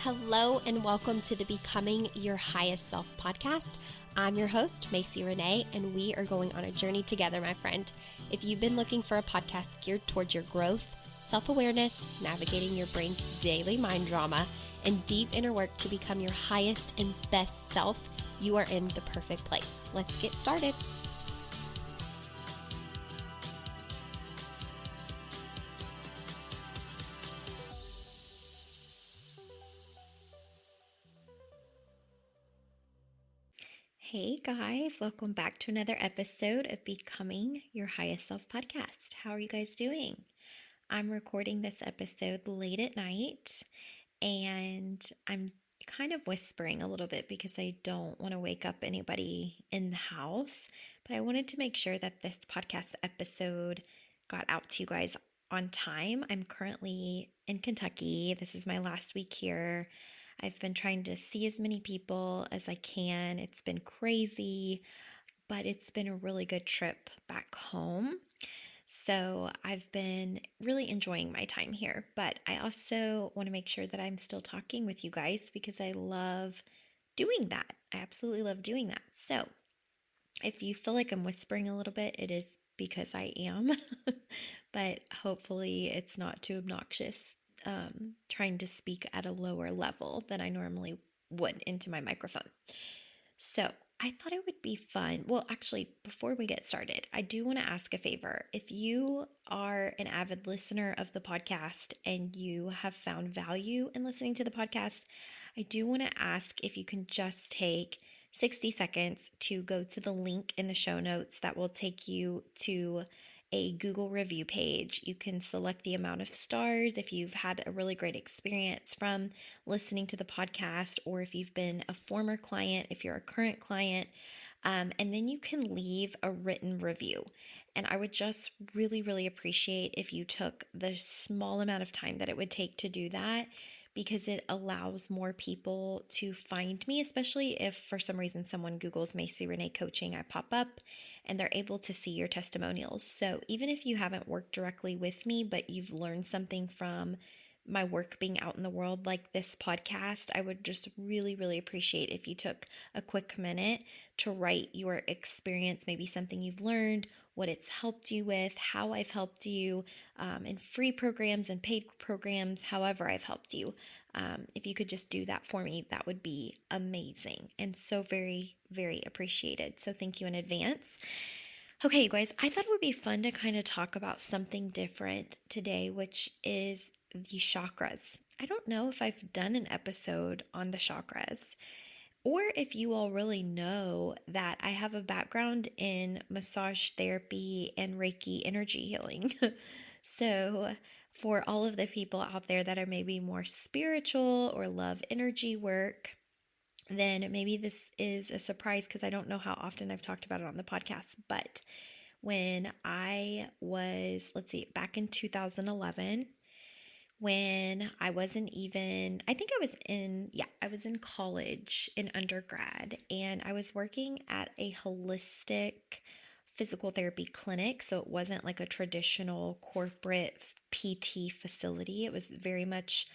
Hello and welcome to the Becoming Your Highest Self podcast. I'm your host, Macy Renee, and we are going on a journey together, my friend. If you've been looking for a podcast geared towards your growth, self-awareness, navigating your brain's daily mind drama, and deep inner work to become your highest and best self, you are in the perfect place. Let's get started. Hey guys, welcome back to another episode of Becoming Your Highest Self podcast. How are you guys doing? I'm recording this episode late at night and I'm kind of whispering a little bit because I don't want to wake up anybody in the house, but I wanted to make sure that this podcast episode got out to you guys on time. I'm currently in Kentucky. This is my last week here. I've been trying to see as many people as I can. It's been crazy, but it's been a really good trip back home. So I've been really enjoying my time here, but I also want to make sure that I'm still talking with you guys because I love doing that. I absolutely love doing that. So if you feel like I'm whispering a little bit, it is because I am, but hopefully it's not too obnoxious. Trying to speak at a lower level than I normally would into my microphone. So I thought it would be fun. Well, actually, before we get started, I do want to ask a favor. If you are an avid listener of the podcast and you have found value in listening to the podcast, I do want to ask if you can just take 60 seconds to go to the link in the show notes that will take you to a Google review page. You can select the amount of stars if you've had a really great experience from listening to the podcast, or if you've been a former client, if you're a current client, and then you can leave a written review. And I would just really, really appreciate if you took the small amount of time that it would take to do that, because it allows more people to find me, especially if for some reason someone Googles Macy Renee Coaching, I pop up and they're able to see your testimonials. So even if you haven't worked directly with me, but you've learned something from my work being out in the world like this podcast, I would just really, really appreciate if you took a quick minute to write your experience, maybe something you've learned, what it's helped you with, how I've helped you in free programs and paid programs, however I've helped you. If you could just do that for me, that would be amazing and so very, very appreciated. So thank you in advance. Okay, you guys, I thought it would be fun to kind of talk about something different today, which is the chakras. I don't know if I've done an episode on the chakras, or if you all really know that I have a background in massage therapy and Reiki energy healing. So for all of the people out there that are maybe more spiritual or love energy work, then maybe this is a surprise because I don't know how often I've talked about it on the podcast. But when I was, back in 2011, when I wasn't even, I think I was in college in undergrad, and I was working at a holistic physical therapy clinic. So it wasn't like a traditional corporate PT facility. It was very much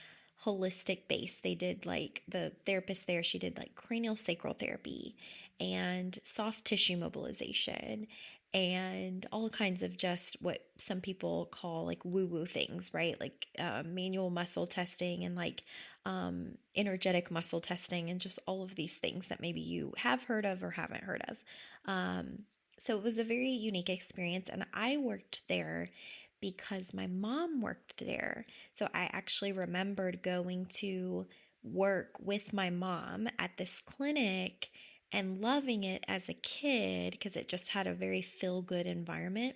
holistic based. They did like, the therapist there, she did like cranial sacral therapy and soft tissue mobilization and all kinds of just what some people call like woo-woo things, right? Like manual muscle testing and like energetic muscle testing and just all of these things that maybe you have heard of or haven't heard of. So it was a very unique experience, and I worked there because my mom worked there. So I actually remembered going to work with my mom at this clinic and loving it as a kid because it just had a very feel-good environment.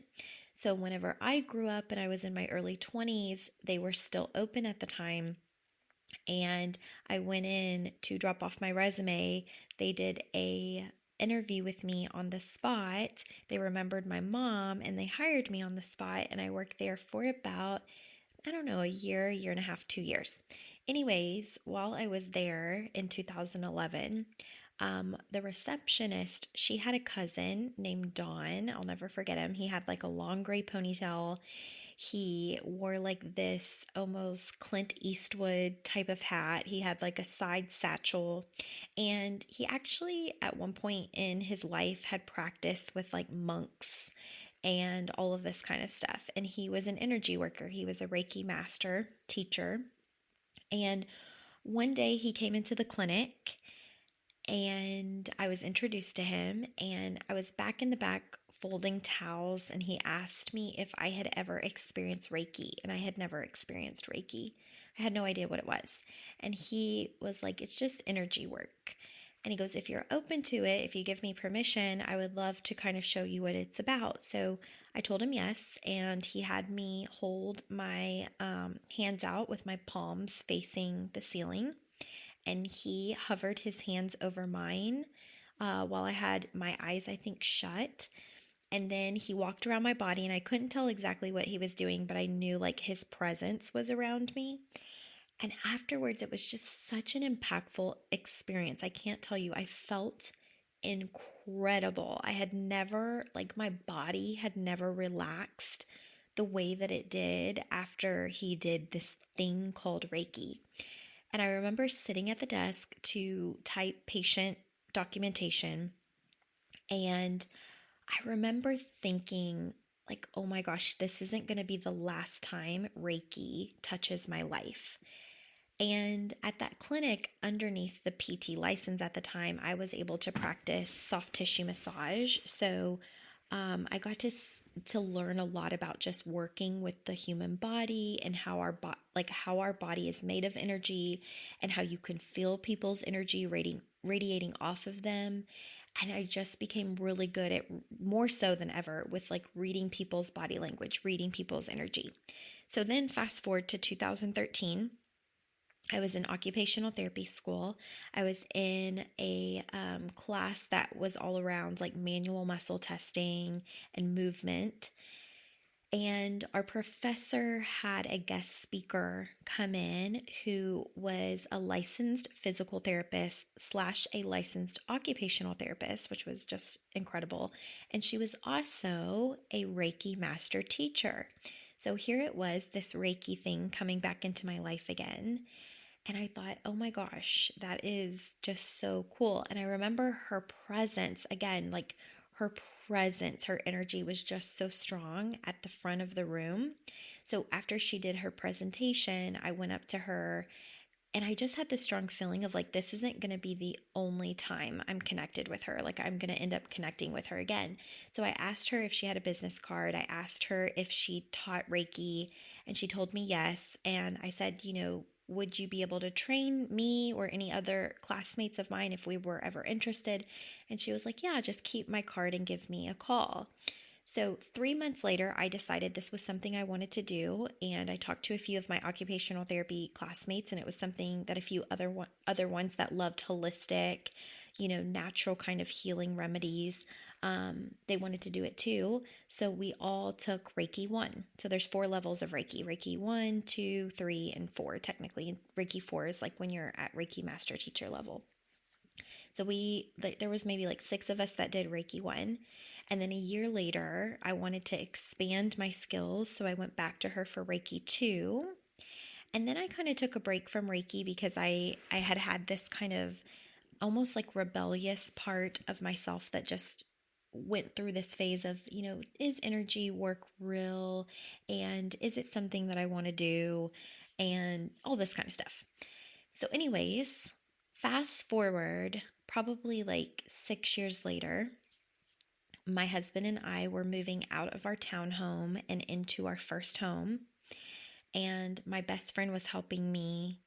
So whenever I grew up and I was in my early 20s, they were still open at the time. And I went in to drop off my resume. They did a interview with me on the spot. They remembered my mom and they hired me on the spot, and I worked there for about, a year and a half, 2 years. Anyways, while I was there in 2011, The receptionist, she had a cousin named Don. I'll never forget him. He had like a long gray ponytail. He wore like this almost Clint Eastwood type of hat. He had like a side satchel. And he actually, at one point in his life, had practiced with like monks and all of this kind of stuff. And he was an energy worker, he was a Reiki master teacher. And one day he came into the clinic and I was introduced to him, and I was back in the back folding towels, and he asked me if I had ever experienced Reiki, and I had never experienced Reiki. I had no idea what it was. And he was like, "It's just energy work." And he goes, "If you're open to it, if you give me permission, I would love to kind of show you what it's about." So I told him yes, and he had me hold my hands out with my palms facing the ceiling, and he hovered his hands over mine while I had my eyes, I think, shut. And then he walked around my body, and I couldn't tell exactly what he was doing, but I knew like his presence was around me. And afterwards, it was just such an impactful experience. I can't tell you, I felt incredible. I had never, like, my body had never relaxed the way that it did after he did this thing called Reiki. And I remember sitting at the desk to type patient documentation. And I remember thinking, like, oh my gosh, this isn't going to be the last time Reiki touches my life. And at that clinic, underneath the PT license at the time, I was able to practice soft tissue massage. So I got to learn a lot about just working with the human body and how how our body is made of energy, and how you can feel people's energy radiating off of them. And I just became really good at, more so than ever, with like reading people's body language, reading people's energy. So then fast forward to 2013. I was in occupational therapy school. I was in a class that was all around like manual muscle testing and movement. And our professor had a guest speaker come in who was a licensed physical therapist slash a licensed occupational therapist, which was just incredible. And she was also a Reiki master teacher. So here it was, this Reiki thing coming back into my life again. And I thought, oh my gosh, that is just so cool. And I remember her presence again, like her presence, her energy was just so strong at the front of the room. So after she did her presentation, I went up to her, and I just had this strong feeling of like, this isn't going to be the only time I'm connected with her. Like, I'm going to end up connecting with her again. So I asked her if she had a business card. I asked her if she taught Reiki, and she told me yes. And I said, would you be able to train me or any other classmates of mine if we were ever interested? And she was like, yeah, just keep my card and give me a call. So 3 months later, I decided this was something I wanted to do, and I talked to a few of my occupational therapy classmates, and it was something that a few other ones that loved holistic, natural kind of healing remedies. They wanted to do it too. So we all took Reiki 1. So there's 4 levels of Reiki: Reiki 1, 2, 3, and 4. Technically, Reiki 4 is like when you're at Reiki master teacher level. So there was maybe like 6 of us that did Reiki 1. And then a year later, I wanted to expand my skills. So I went back to her for Reiki 2. And then I kind of took a break from Reiki because I had this kind of almost like rebellious part of myself that just went through this phase of, is energy work real? And is it something that I want to do? And all this kind of stuff. So anyways, fast forward probably like 6 years later, my husband and I were moving out of our townhome and into our first home. And my best friend was helping me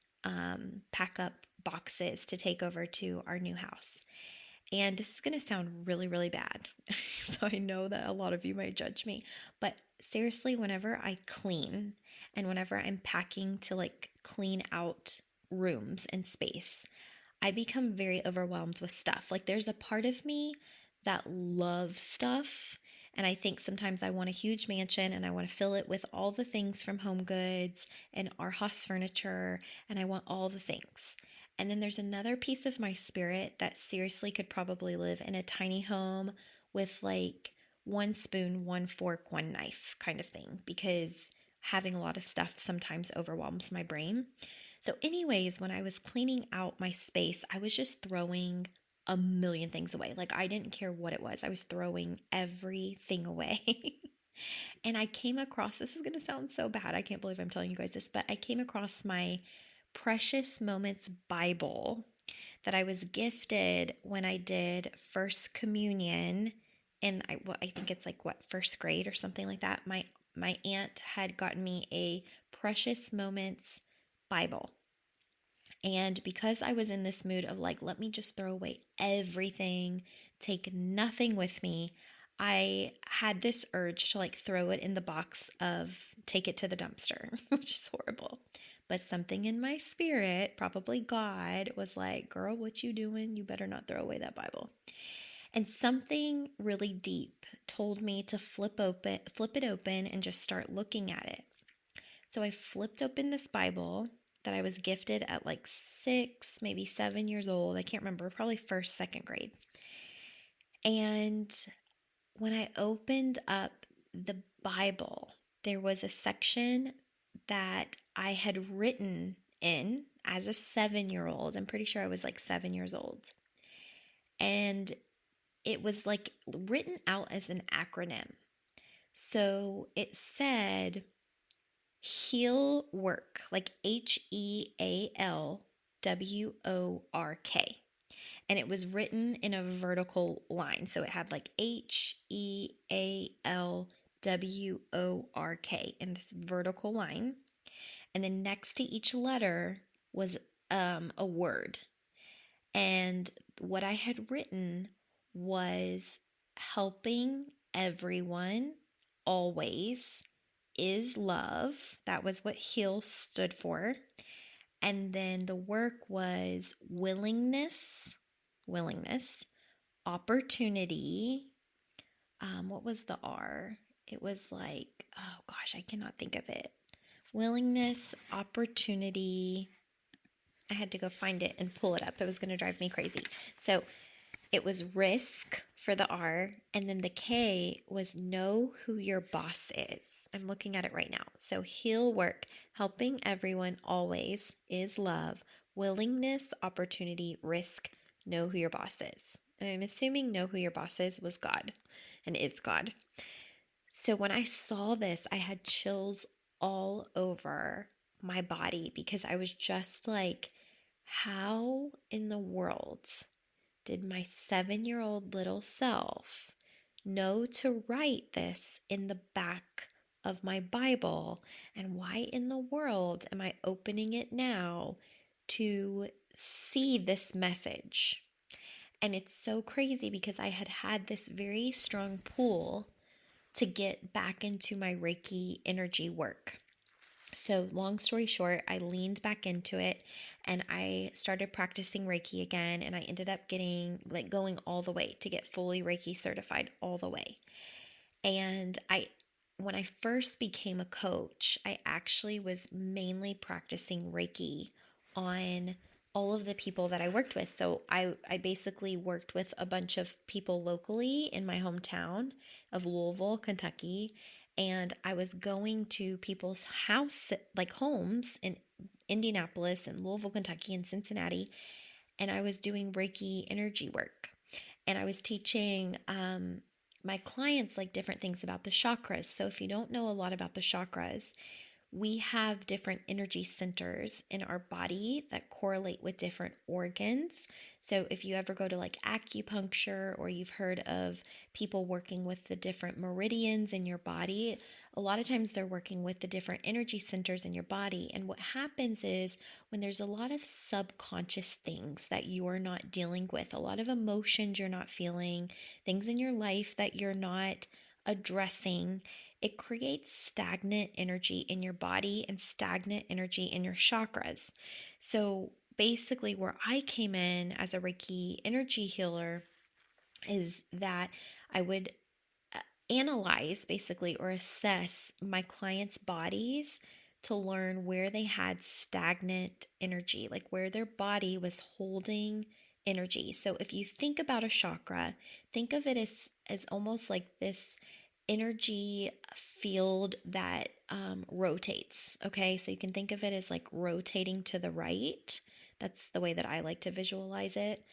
pack up boxes to take over to our new house. And this is going to sound really, really bad. So I know that a lot of you might judge me. But seriously, whenever I clean and whenever I'm packing to like clean out rooms and space, I become very overwhelmed with stuff. Like, there's a part of me that loves stuff. And I think sometimes I want a huge mansion and I want to fill it with all the things from Home Goods and our house furniture, and I want all the things. And then there's another piece of my spirit that seriously could probably live in a tiny home with like one spoon, one fork, one knife kind of thing, because having a lot of stuff sometimes overwhelms my brain. So, anyways, when I was cleaning out my space, I was just throwing a million things away. Like, I didn't care what it was, I was throwing everything away. And I came across, this is going to sound so bad. I can't believe I'm telling you guys this, but I came across my Precious Moments Bible that I was gifted when I did First Communion. And I think it's like what, first grade or something like that. My aunt had gotten me a Precious Moments Bible. And because I was in this mood of like, let me just throw away everything, take nothing with me, I had this urge to like throw it in the box of take it to the dumpster, which is horrible. But something in my spirit, probably God, was like, girl, what you doing? You better not throw away that Bible. And something really deep told me to flip it open and just start looking at it. So I flipped open this Bible that I was gifted at like 6, maybe 7 years old. I can't remember, probably first, second grade. And when I opened up the Bible, there was a section that I had written in as a 7-year-old. I'm pretty sure I was like 7 years old. And it was like written out as an acronym. So it said, Heal Work, like HEALWORK. And it was written in a vertical line. So it had like HEALWORK in this vertical line. And then next to each letter was a word. And what I had written was helping everyone always is love. That was what HEAL stood for. And then the work was willingness, opportunity. What was the R? It was like, oh gosh, I cannot think of it. Willingness, opportunity. I had to go find it and pull it up. It was going to drive me crazy. So it was risk for the R, and then the K was know who your boss is. I'm looking at it right now. So HEAL Work, helping everyone always is love, willingness, opportunity, risk, know who your boss is. And I'm assuming know who your boss is was God and is God. So when I saw this, I had chills all over my body because I was just like, how in the world did my 7-year-old little self know to write this in the back of my Bible? And why in the world am I opening it now to see this message? And it's so crazy because I had this very strong pull to get back into my Reiki energy work. So, long story short, I leaned back into it and I started practicing Reiki again. And I ended up going all the way to get fully Reiki certified all the way. And when I first became a coach, I actually was mainly practicing Reiki on all of the people that I worked with. So I basically worked with a bunch of people locally in my hometown of Louisville, Kentucky. And I was going to people's homes in Indianapolis and Louisville, Kentucky and Cincinnati. And I was doing Reiki energy work. And I was teaching my clients like different things about the chakras. So if you don't know a lot about the chakras, we have different energy centers in our body that correlate with different organs. So if you ever go to like acupuncture, or you've heard of people working with the different meridians in your body, a lot of times they're working with the different energy centers in your body. And what happens is when there's a lot of subconscious things that you're not dealing with, a lot of emotions you're not feeling, things in your life that you're not addressing, it creates stagnant energy in your body and stagnant energy in your chakras. So basically, where I came in as a Reiki energy healer is that I would analyze basically or assess my clients' bodies to learn where they had stagnant energy, like where their body was holding energy. So if you think about a chakra, think of it as almost like this energy field that rotates. Okay, so you can think of it as like rotating to the right. That's the way that I like to visualize it.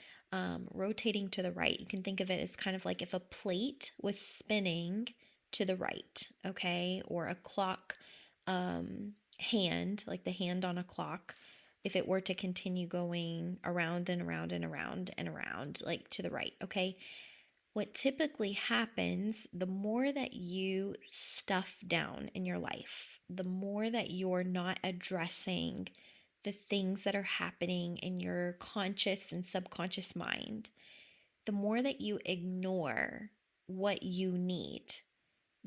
Rotating to the right. You can think of it as kind of like if a plate was spinning to the right, okay, or a clock hand, like the hand on a clock, if it were to continue going around and around and around and around, like to the right, okay? What typically happens, the more that you stuff down in your life, the more that you're not addressing the things that are happening in your conscious and subconscious mind, the more that you ignore what you need,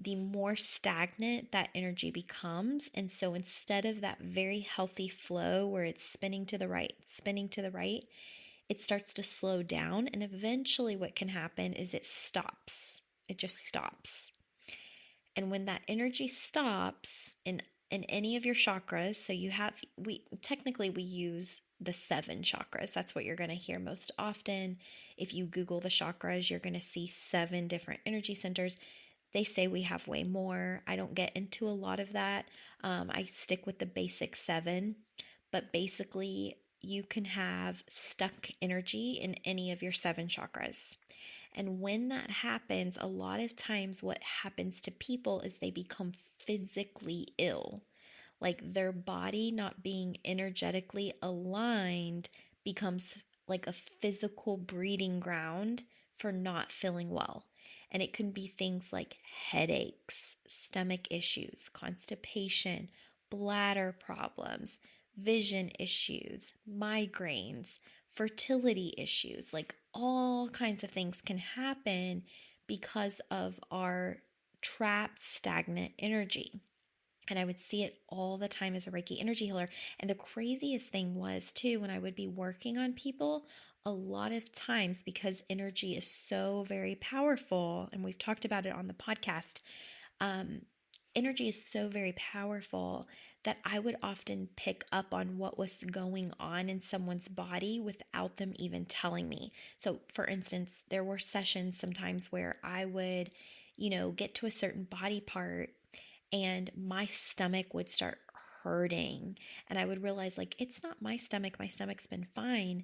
the more stagnant that energy becomes. And so instead of that very healthy flow where it's spinning to the right, spinning to the right, it starts to slow down. And eventually, what can happen is it stops. It just stops. And when that energy stops in any of your chakras, so we use the 7 chakras. That's what you're going to hear most often. If you Google the chakras, you're going to see 7 different energy centers. They say we have way more. I don't get into a lot of that. I stick with the basic 7, but basically, you can have stuck energy in any of your 7 chakras. And when that happens, a lot of times what happens to people is they become physically ill. Like their body not being energetically aligned becomes like a physical breeding ground for not feeling well. And it can be things like headaches, stomach issues, constipation, bladder problems, vision issues, migraines, fertility issues. Like all kinds of things can happen because of our trapped, stagnant energy. And I would see it all the time as a Reiki energy healer. And the craziest thing was, too, when I would be working on people, a lot of times, because energy is so very powerful, and we've talked about it on the podcast, energy is so very powerful that I would often pick up on what was going on in someone's body without them even telling me. So, for instance, there were sessions sometimes where I would, get to a certain body part and my stomach would start hurting. And I would realize, like, it's not my stomach. My stomach's been fine.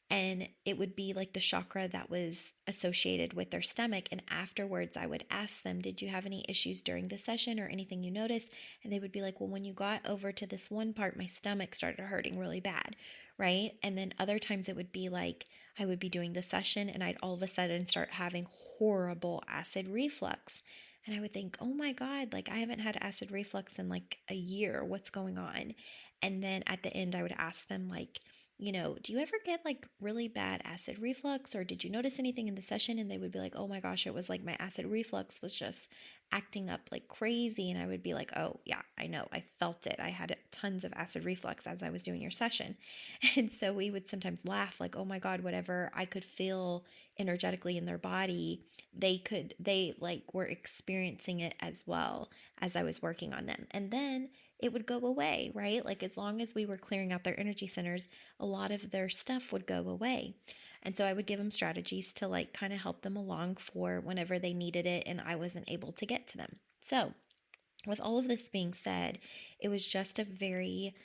And it would be like the chakra that was associated with their stomach. And afterwards, I would ask them, did you have any issues during the session or anything you noticed? And they would be like, well, when you got over to this one part, my stomach started hurting really bad. Right. And then other times it would be like I would be doing the session and I'd all of a sudden start having horrible acid reflux. And I would think, oh my God, like I haven't had acid reflux in like a year. What's going on? And then at the end, I would ask them, like, do you ever get like really bad acid reflux or did you notice anything in the session? And they would be like, oh my gosh, it was like my acid reflux was just acting up like crazy. And I would be like, oh yeah, I know. I felt it. I had tons of acid reflux as I was doing your session. And so we would sometimes laugh like, oh my God, whatever I could feel energetically in their body, they like were experiencing it as well as I was working on them. And then it would go away, right? Like as long as we were clearing out their energy centers, a lot of their stuff would go away. And so I would give them strategies to like kind of help them along for whenever they needed it and I wasn't able to get to them. So, with all of this being said, it was just a very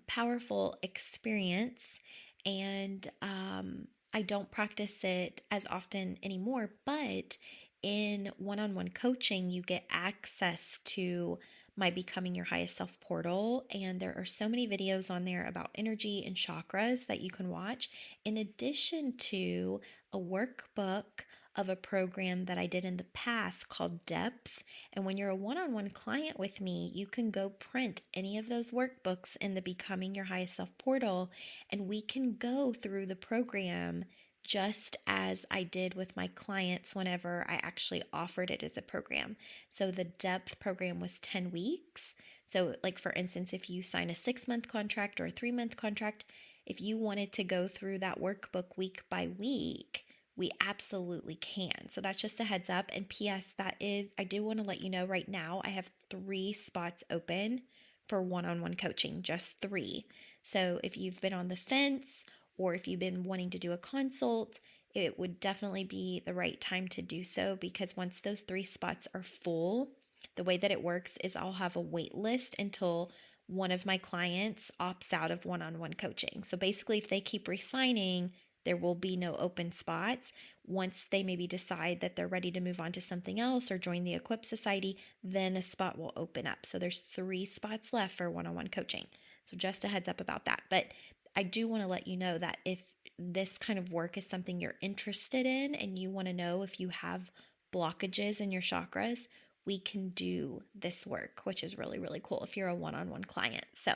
powerful experience. And I don't practice it as often anymore, but in one-on-one coaching, you get access to my Becoming Your Highest Self portal. And there are so many videos on there about energy and chakras that you can watch, in addition to a workbook of a program that I did in the past called Depth. And when you're a one-on-one client with me, you can go print any of those workbooks in the Becoming Your Highest Self portal, and we can go through the program just as I did with my clients whenever I actually offered it as a program. So the Depth program was 10 weeks. So like for instance, if you sign a 6-month contract or a 3-month contract, if you wanted to go through that workbook week by week, we absolutely can. So that's just a heads up. And P.S. I do want to let you know right now, I have 3 spots open for one-on-one coaching, just 3. So if you've been on the fence or if you've been wanting to do a consult, it would definitely be the right time to do so, because once those 3 spots are full, the way that it works is I'll have a wait list until one of my clients opts out of one-on-one coaching. So basically, if they keep resigning, there will be no open spots. Once they maybe decide that they're ready to move on to something else or join the Equip Society, then a spot will open up. So there's 3 spots left for one-on-one coaching. So just a heads up about that. But I do want to let you know that if this kind of work is something you're interested in and you want to know if you have blockages in your chakras, we can do this work, which is really, really cool if you're a one-on-one client. So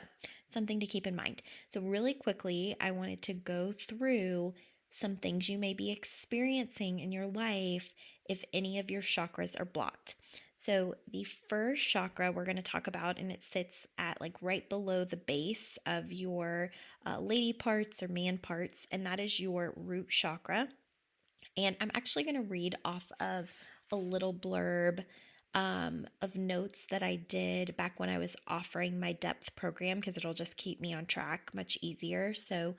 something to keep in mind. So really quickly, I wanted to go through some things you may be experiencing in your life if any of your chakras are blocked. So the first chakra we're going to talk about, and it sits at like right below the base of your lady parts or man parts, and that is your root chakra. And I'm actually going to read off of a little blurb of notes that I did back when I was offering my depth program, because it'll just keep me on track much easier. So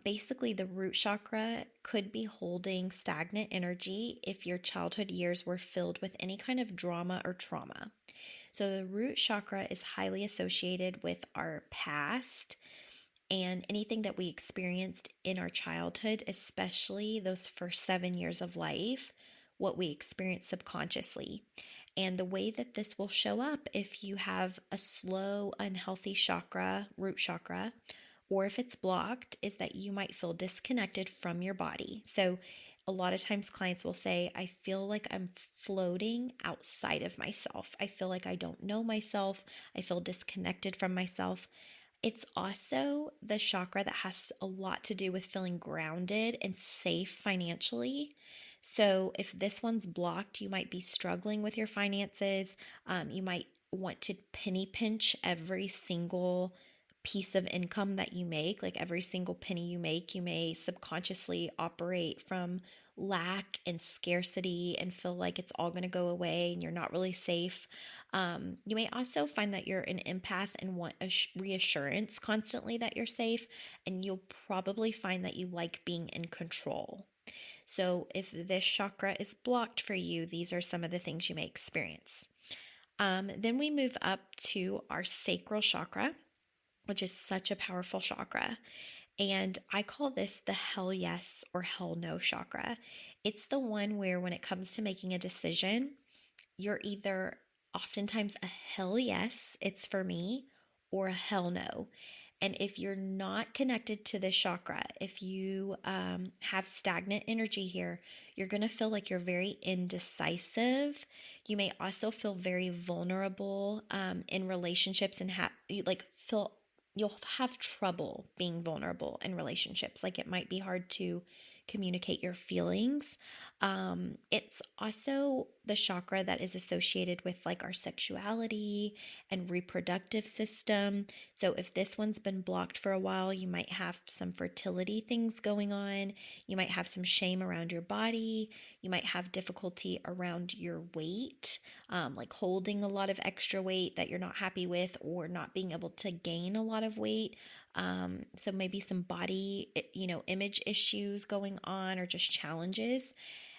basically, the root chakra could be holding stagnant energy if your childhood years were filled with any kind of drama or trauma. So the root chakra is highly associated with our past and anything that we experienced in our childhood, especially those first 7 years of life, what we experienced subconsciously. And the way that this will show up if you have a slow, unhealthy chakra, root chakra, or if it's blocked, is that you might feel disconnected from your body. So a lot of times clients will say, I feel like I'm floating outside of myself. I feel like I don't know myself. I feel disconnected from myself. It's also the chakra that has a lot to do with feeling grounded and safe financially. So if this one's blocked, you might be struggling with your finances. You might want to penny pinch every single piece of income that you make, like every single penny you make. You may subconsciously operate from lack and scarcity and feel like it's all going to go away and you're not really safe. You may also find that you're an empath and want a reassurance constantly that you're safe, and you'll probably find that you like being in control. So if this chakra is blocked for you, these are some of the things you may experience. Then we move up to our sacral chakra, which is such a powerful chakra. And I call this the hell yes or hell no chakra. It's the one where when it comes to making a decision, you're either oftentimes a hell yes, it's for me, or a hell no. And if you're not connected to this chakra, if you have stagnant energy here, you're going to feel like you're very indecisive. You may also feel very vulnerable in relationships and you'll have trouble being vulnerable in relationships. Like it might be hard to communicate your feelings. It's also the chakra that is associated with like our sexuality and reproductive system. So if this one's been blocked for a while, you might have some fertility things going on. You might have some shame around your body. You might have difficulty around your weight, like holding a lot of extra weight that you're not happy with, or not being able to gain a lot of weight. So maybe some body, image issues going on, or just challenges.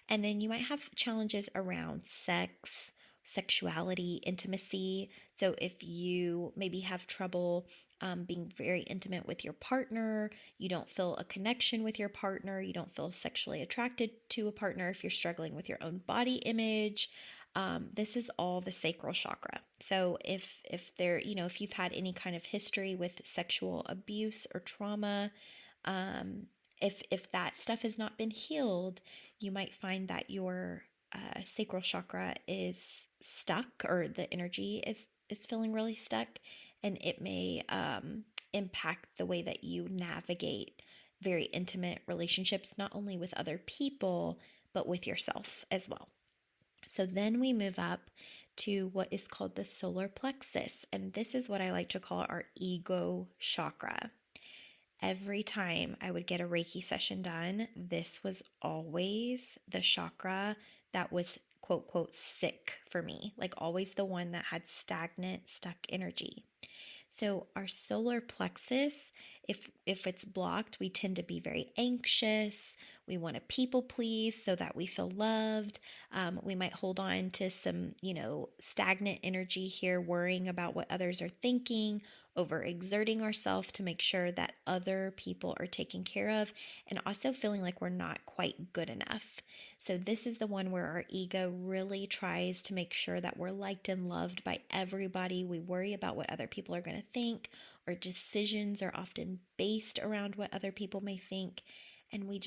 And then you might have challenges around sex, sexuality, intimacy. So if you maybe have trouble being very intimate with your partner, you don't feel a connection with your partner, you don't feel sexually attracted to a partner, if you're struggling with your own body image, this is all the sacral chakra. So if you've had any kind of history with sexual abuse or trauma, if that stuff has not been healed, you might find that your sacral chakra is stuck, or the energy is feeling really stuck, and it may impact the way that you navigate very intimate relationships, not only with other people, but with yourself as well. So then we move up to what is called the solar plexus, and this is what I like to call our ego chakra. Every time I would get a Reiki session done, this was always the chakra that was quote, quote, sick for me, like always the one that had stagnant, stuck energy. So our solar plexus, if it's blocked, we tend to be very anxious. We want to people please so that we feel loved. We might hold on to some, stagnant energy here, worrying about what others are thinking, overexerting ourselves to make sure that other people are taken care of, and also feeling like we're not quite good enough. So this is the one where our ego really tries to make sure that we're liked and loved by everybody. We worry about what other people are going to think. Our decisions are often based around what other people may think. And we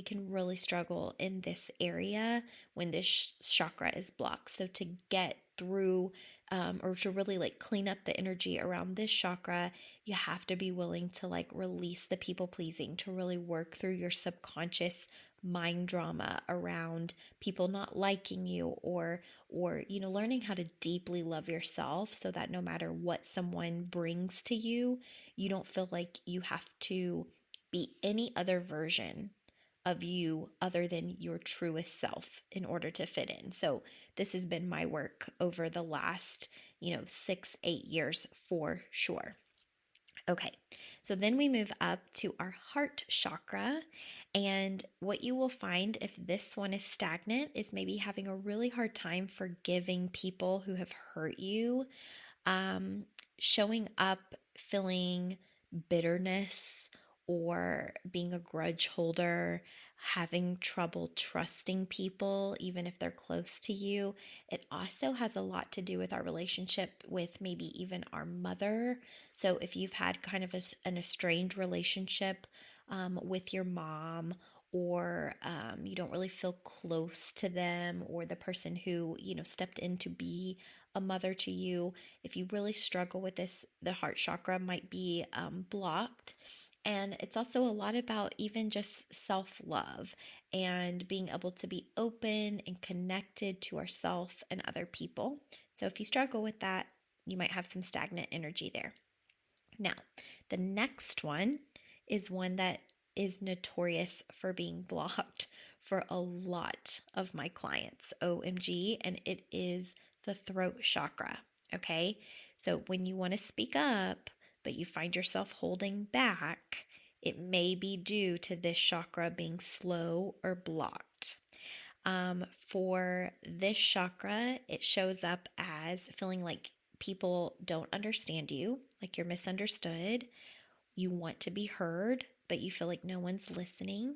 can really struggle in this area when this chakra is blocked. So to get through or to really like clean up the energy around this chakra, you have to be willing to like release the people pleasing, to really work through your subconscious mind drama around people not liking you, or learning how to deeply love yourself so that no matter what someone brings to you, you don't feel like you have to be any other version of you other than your truest self in order to fit in. So this has been my work over the last 6-8 years for sure. Okay, so then we move up to our heart chakra. And what you will find if this one is stagnant is maybe having a really hard time forgiving people who have hurt you, showing up feeling bitterness or being a grudge holder, having trouble trusting people, even if they're close to you. It also has a lot to do with our relationship with maybe even our mother. So if you've had kind of an estranged relationship with your mom, or you don't really feel close to them, or the person who, stepped in to be a mother to you, if you really struggle with this, the heart chakra might be blocked. And it's also a lot about even just self love and being able to be open and connected to ourself and other people. So if you struggle with that, you might have some stagnant energy there. Now, the next one is one that is notorious for being blocked for a lot of my clients, OMG, and it is the throat chakra. Okay, so when you want to speak up, but you find yourself holding back, it may be due to this chakra being slow or blocked. For this chakra, it shows up as feeling like people don't understand you, like you're misunderstood. You want to be heard, but you feel like no one's listening.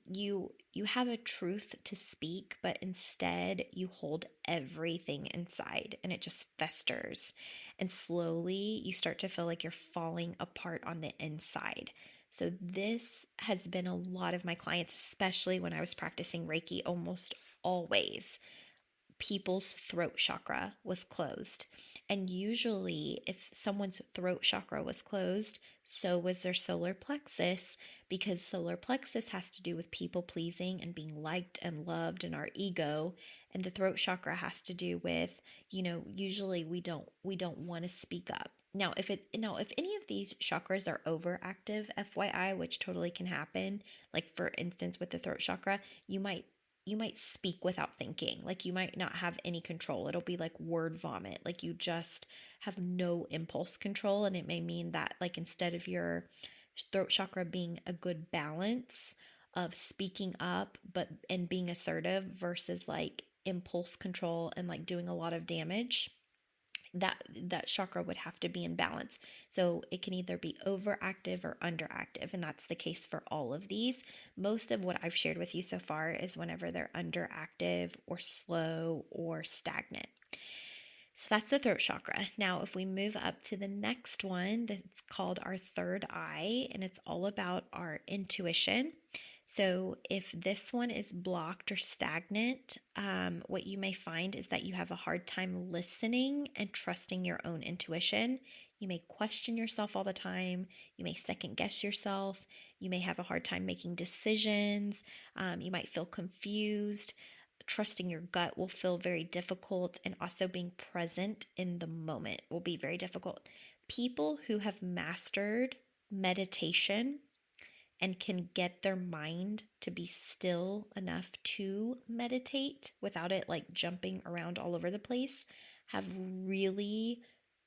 You have a truth to speak, but instead you hold everything inside and it just festers. And slowly you start to feel like you're falling apart on the inside. So this has been a lot of my clients, especially when I was practicing Reiki, almost always people's throat chakra was closed. And usually, if someone's throat chakra was closed, so was their solar plexus, because solar plexus has to do with people pleasing and being liked and loved and our ego. And the throat chakra has to do with, usually we don't want to speak up. Now, if any of these chakras are overactive, FYI, which totally can happen, like for instance with the throat chakra, you might speak without thinking. Like you might not have any control. It'll be like word vomit. Like you just have no impulse control. And it may mean that like instead of your throat chakra being a good balance of speaking up and being assertive versus like impulse control and like doing a lot of damage, that chakra would have to be in balance. So it can either be overactive or underactive, and that's the case for all of these. Most of what I've shared with you so far is whenever they're underactive or slow or stagnant. So that's the throat chakra. Now, if we move up to the next one, that's called our third eye, and it's all about our intuition. So if this one is blocked or stagnant, what you may find is that you have a hard time listening and trusting your own intuition. You may question yourself all the time. You may second guess yourself. You may have a hard time making decisions. You might feel confused. Trusting your gut will feel very difficult, and also being present in the moment will be very difficult. People who have mastered meditation and can get their mind to be still enough to meditate without it like jumping around all over the place have really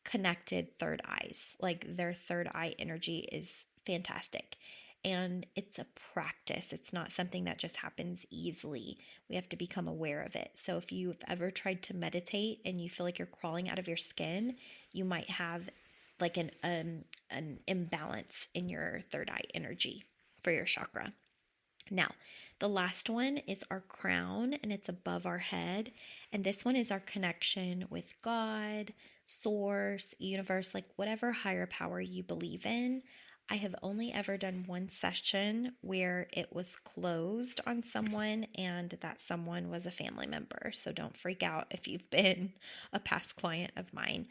connected third eyes. Like their third eye energy is fantastic. And it's a practice. It's not something that just happens easily. We have to become aware of it. So if you've ever tried to meditate and you feel like you're crawling out of your skin, you might have like an imbalance in your third eye energy for your chakra. Now, the last one is our crown, and it's above our head. And this one is our connection with God, source, universe, like whatever higher power you believe in. I have only ever done one session where it was closed on someone, and that someone was a family member. So don't freak out if you've been a past client of mine.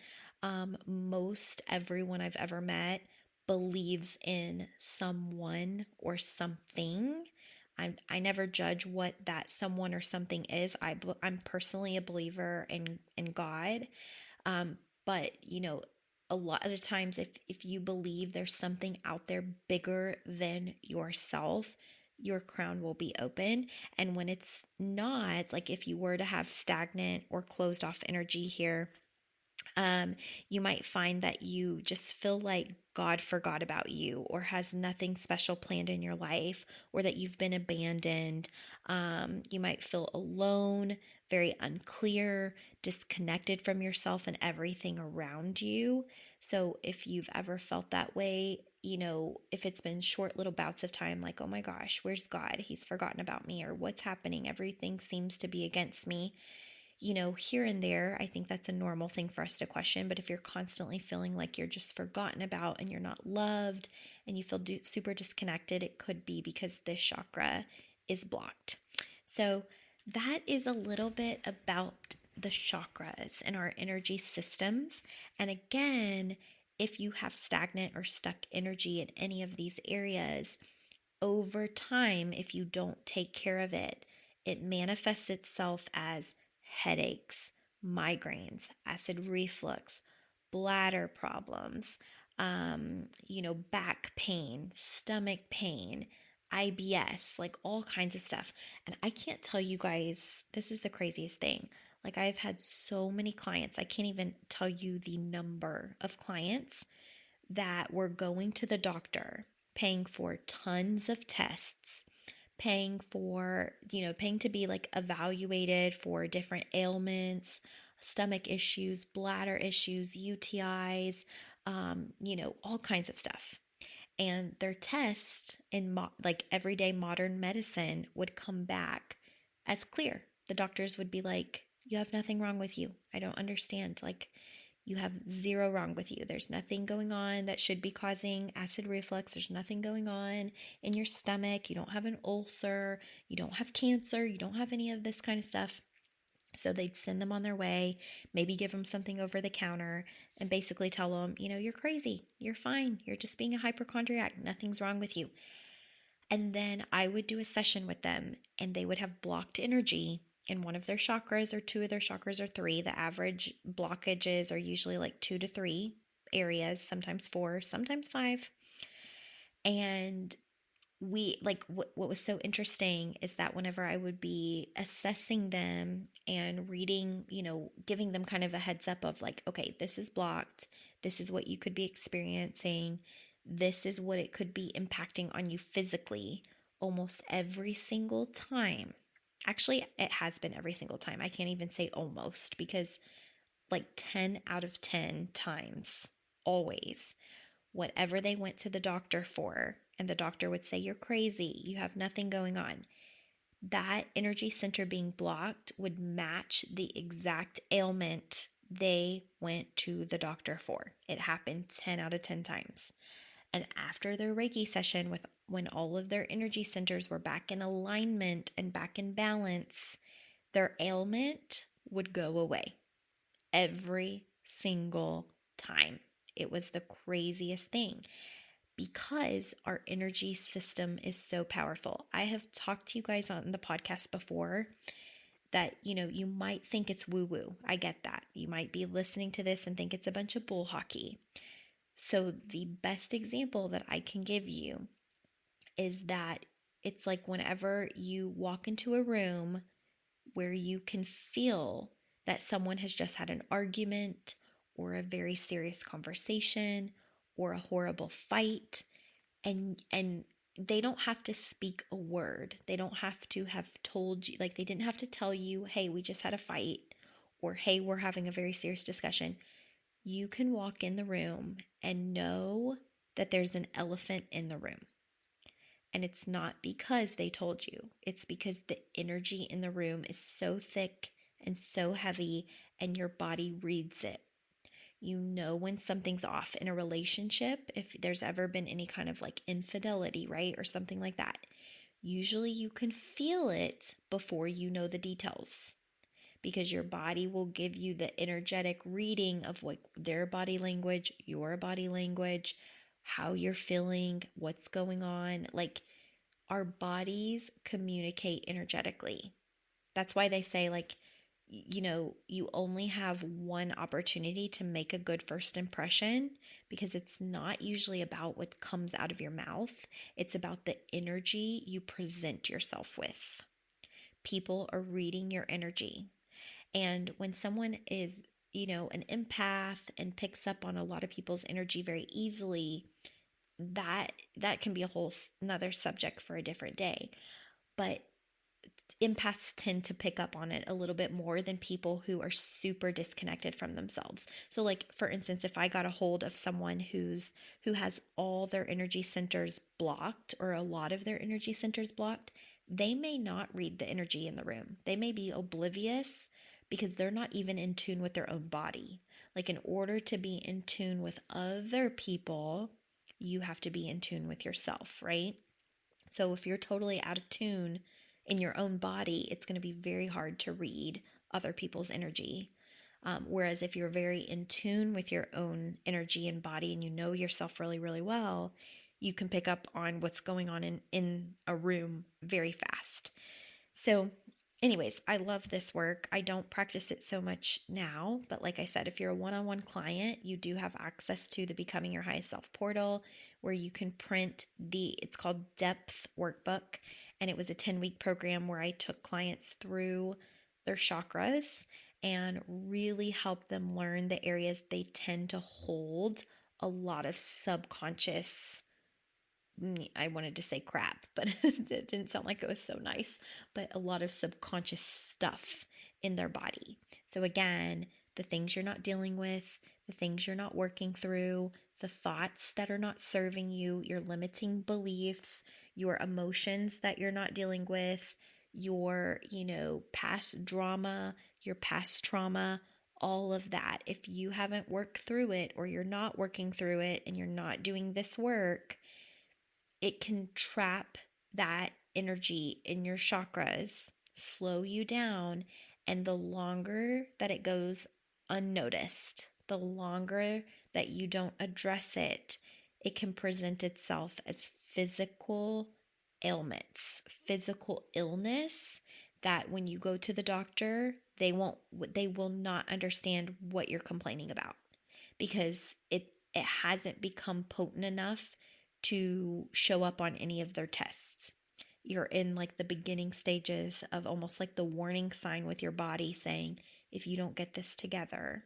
Most everyone I've ever met believes in someone or something. I never judge what that someone or something is. I'm personally a believer in God. Um, but, a lot of the times, if you believe there's something out there bigger than yourself, your crown will be open. And when it's not, like if you were to have stagnant or closed off energy here, you might find that you just feel like God forgot about you or has nothing special planned in your life, or that you've been abandoned. You might feel alone, very unclear, disconnected from yourself and everything around you. So if you've ever felt that way, if it's been short little bouts of time, like, oh my gosh, where's God? He's forgotten about me, or what's happening? Everything seems to be against me. Here and there, I think that's a normal thing for us to question. But if you're constantly feeling like you're just forgotten about and you're not loved and you feel super disconnected, it could be because this chakra is blocked. So that is a little bit about the chakras and our energy systems. And again, if you have stagnant or stuck energy in any of these areas, over time, if you don't take care of it, it manifests itself as headaches, migraines, acid reflux, bladder problems, back pain, stomach pain, IBS, like all kinds of stuff. And I can't tell you guys, this is the craziest thing. Like, I've had so many clients, I can't even tell you the number of clients that were going to the doctor, paying for tons of tests, paying to be like evaluated for different ailments, stomach issues, bladder issues, UTIs, all kinds of stuff. And their test in like everyday modern medicine would come back as clear. The doctors would be like, you have nothing wrong with you. I don't understand. Like, you have zero wrong with you. There's nothing going on that should be causing acid reflux. There's nothing going on in your stomach. You don't have an ulcer. You don't have cancer. You don't have any of this kind of stuff. So they'd send them on their way, maybe give them something over the counter, and basically tell them, you're crazy. You're fine. You're just being a hypochondriac. Nothing's wrong with you. And then I would do a session with them, and they would have blocked energy in one of their chakras, or two of their chakras, or three. The average blockages are usually like 2 to 3 areas, sometimes 4, sometimes 5. And what was so interesting is that whenever I would be assessing them and reading, giving them kind of a heads up of like, okay, this is blocked, this is what you could be experiencing, this is what it could be impacting on you physically, almost every single time. Actually, it has been every single time. I can't even say almost, because like 10 out of 10 times, always, whatever they went to the doctor for, and the doctor would say, you're crazy, you have nothing going on, that energy center being blocked would match the exact ailment they went to the doctor for. It happened 10 out of 10 times. And after their Reiki session, when all of their energy centers were back in alignment and back in balance, their ailment would go away every single time. It was the craziest thing, because our energy system is so powerful. I have talked to you guys on the podcast before that, you might think it's woo-woo. I get that. You might be listening to this and think it's a bunch of bull hockey. So the best example that I can give you is that it's like whenever you walk into a room where you can feel that someone has just had an argument or a very serious conversation or a horrible fight, and they don't have to speak a word. They don't have to have told you, like they didn't have to tell you, hey, we just had a fight, or hey, we're having a very serious discussion. You can walk in the room and know that there's an elephant in the room. And it's not because they told you, it's because the energy in the room is so thick and so heavy, and your body reads it. You know when something's off in a relationship, if there's ever been any kind of like infidelity, right? Or something like that. Usually you can feel it before you know the details, because your body will give you the energetic reading of like their body language, your body language, how you're feeling, what's going on. Like our bodies communicate energetically. That's why they say, like, you only have one opportunity to make a good first impression, because it's not usually about what comes out of your mouth. It's about the energy you present yourself with. People are reading your energy. And when someone is, an empath and picks up on a lot of people's energy very easily, that can be a whole another subject for a different day. But empaths tend to pick up on it a little bit more than people who are super disconnected from themselves. So like for instance, if I got a hold of someone who has all their energy centers blocked, or a lot of their energy centers blocked, they may not read the energy in the room. They may be oblivious because they're not even in tune with their own body. Like in order to be in tune with other people, you have to be in tune with yourself, right? So if you're totally out of tune in your own body, it's going to be very hard to read other people's energy. Whereas if you're very in tune with your own energy and body, and you know yourself really, really well, you can pick up on what's going on in a room very fast. So anyways, I love this work. I don't practice it so much now, but like I said, if you're a one-on-one client, you do have access to the Becoming Your Highest Self portal, where you can print it's called Depth Workbook. And it was a 10-week program where I took clients through their chakras and really helped them learn the areas they tend to hold a lot of subconscious, I wanted to say crap, but it didn't sound like it was so nice, but a lot of subconscious stuff in their body. So again, the things you're not dealing with, the things you're not working through, the thoughts that are not serving you, your limiting beliefs, your emotions that you're not dealing with, your, past drama, your past trauma, all of that. If you haven't worked through it, or you're not working through it, and you're not doing this work, it can trap that energy in your chakras, slow you down, and the longer that it goes unnoticed, the longer that you don't address it, it can present itself as physical ailments, physical illness, that when you go to the doctor, they will not understand what you're complaining about, because it hasn't become potent enough to show up on any of their tests. You're in like the beginning stages of almost like the warning sign with your body saying, if you don't get this together,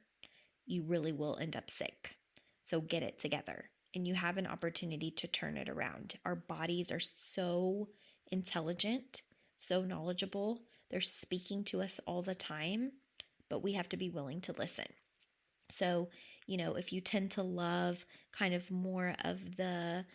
you really will end up sick. So get it together. And you have an opportunity to turn it around. Our bodies are so intelligent, so knowledgeable. They're speaking to us all the time, but we have to be willing to listen. So, if you tend to love kind of more of the,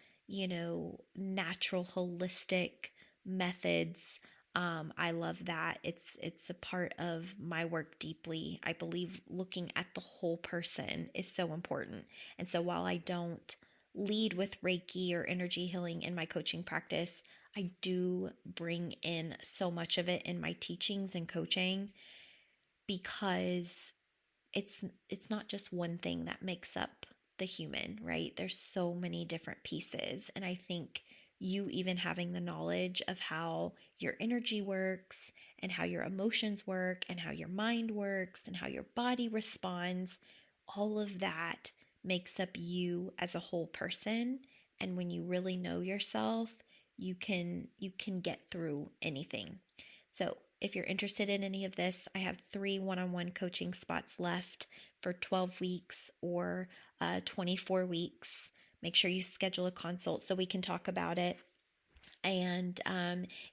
natural, holistic methods, I love that. It's a part of my work deeply. I believe looking at the whole person is so important. And so while I don't lead with Reiki or energy healing in my coaching practice, I do bring in so much of it in my teachings and coaching, because it's not just one thing that makes up the human, right? There's so many different pieces. And I think you even having the knowledge of how your energy works, and how your emotions work, and how your mind works, and how your body responds, all of that makes up you as a whole person. And when you really know yourself, you can get through anything. So if you're interested in any of this, I have 3 one-on-one coaching spots left for 12 weeks or 24 weeks. Make sure you schedule a consult so we can talk about it. And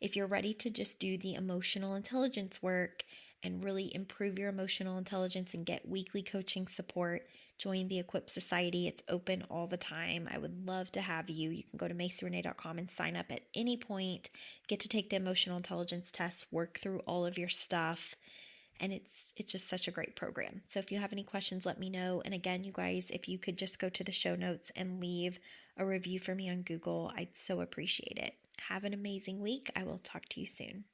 if you're ready to just do the emotional intelligence work and really improve your emotional intelligence and get weekly coaching support, join the Equip Society. It's open all the time. I would love to have you. You can go to MacyRenee.com and sign up at any point, get to take the emotional intelligence test, work through all of your stuff. And it's just such a great program. So if you have any questions, let me know. And again, you guys, if you could just go to the show notes and leave a review for me on Google, I'd so appreciate it. Have an amazing week. I will talk to you soon.